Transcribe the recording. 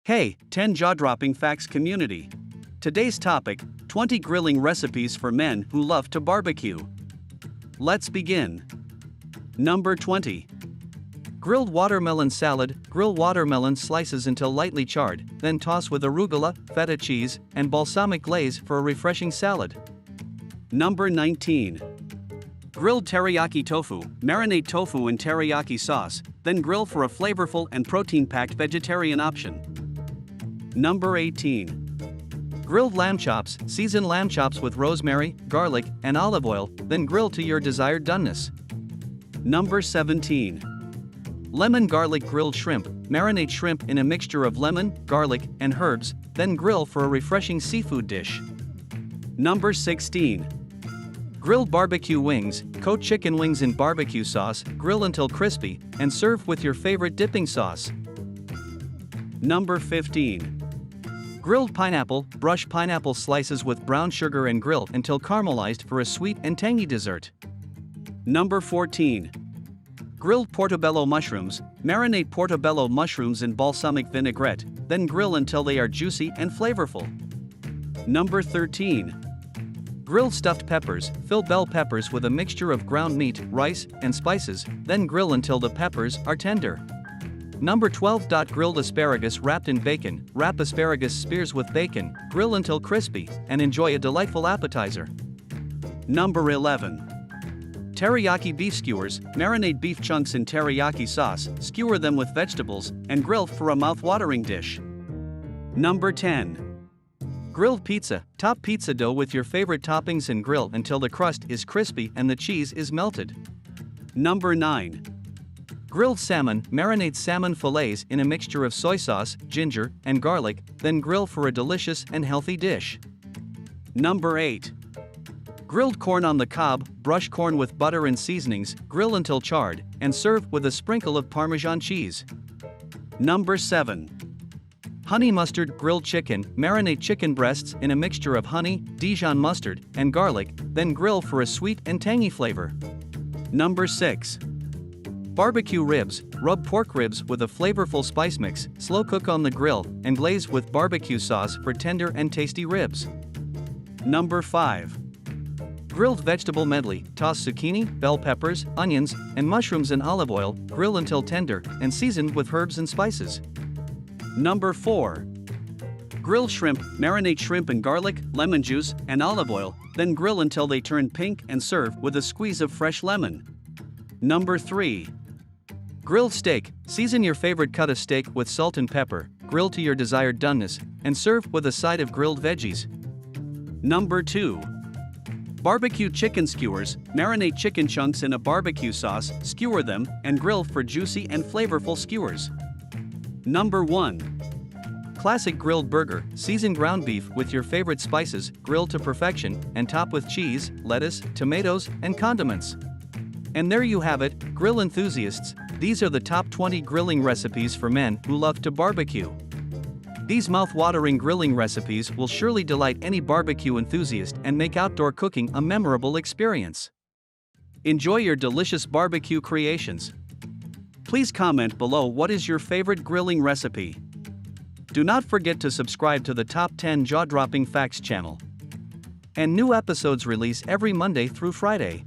Hey, 10 jaw-dropping facts community. Today's topic, 20 grilling recipes for men who love to barbecue. Let's begin. Number 20. Grilled watermelon salad. Grill watermelon slices until lightly charred, then toss with arugula, feta cheese, and balsamic glaze for a refreshing salad. Number 19. Grilled teriyaki tofu. Marinate tofu in teriyaki sauce, then grill for a flavorful and protein-packed vegetarian option. Number 18. Grilled lamb chops. Season lamb chops with rosemary, garlic, and olive oil, then grill to your desired doneness. Number 17. Lemon garlic grilled shrimp. Marinate shrimp in a mixture of lemon, garlic, and herbs, then grill for a refreshing seafood dish. Number 16. Grilled barbecue wings. Coat chicken wings in barbecue sauce, grill until crispy, and serve with your favorite dipping sauce. Number 15. Grilled pineapple. Brush pineapple slices with brown sugar and grill until caramelized for a sweet and tangy dessert. Number 14. Grilled portobello mushrooms. Marinate portobello mushrooms in balsamic vinaigrette, then grill until they are juicy and flavorful. Number 13. Grilled stuffed peppers. Fill bell peppers with a mixture of ground meat, rice, and spices, then grill until the peppers are tender. Number 12. Grilled asparagus wrapped in bacon. Wrap asparagus spears with bacon, grill until crispy, and enjoy a delightful appetizer. Number 11. Teriyaki beef skewers. Marinate beef chunks in teriyaki sauce, skewer them with vegetables, and grill for a mouth-watering dish. Number 10. Grilled pizza. Top pizza dough with your favorite toppings and grill until the crust is crispy and the cheese is melted. Number 9. Grilled salmon. Marinate salmon fillets in a mixture of soy sauce, ginger, and garlic, then grill for a delicious and healthy dish. Number 8. Grilled corn on the cob. Brush corn with butter and seasonings, grill until charred, and serve with a sprinkle of Parmesan cheese. Number 7. Honey mustard. Grilled chicken. Marinate chicken breasts in a mixture of honey, Dijon mustard, and garlic, then grill for a sweet and tangy flavor. Number 6. Barbecue ribs. Rub pork ribs with a flavorful spice mix, slow cook on the grill, and glaze with barbecue sauce for tender and tasty ribs. Number 5. Grilled vegetable medley. Toss zucchini, bell peppers, onions, and mushrooms in olive oil, grill until tender, and season with herbs and spices. Number 4. Grilled shrimp. Marinate shrimp in garlic, lemon juice, and olive oil, then grill until they turn pink and serve with a squeeze of fresh lemon. Number 3. Grilled steak. Season your favorite cut of steak with salt and pepper, grill to your desired doneness, and serve with a side of grilled veggies. Number 2. Barbecue chicken skewers. Marinate chicken chunks in a barbecue sauce, skewer them, and grill for juicy and flavorful skewers. Number 1. Classic grilled burger. Season ground beef with your favorite spices, grill to perfection, and top with cheese, lettuce, tomatoes, and condiments. And there you have it, grill enthusiasts. These are the top 20 grilling recipes for men who love to barbecue. These mouth-watering grilling recipes will surely delight any barbecue enthusiast and make outdoor cooking a memorable experience. Enjoy your delicious barbecue creations. Please comment below what is your favorite grilling recipe. Do not forget to subscribe to the Top 10 Jaw-Dropping Facts channel. And new episodes release every Monday through Friday.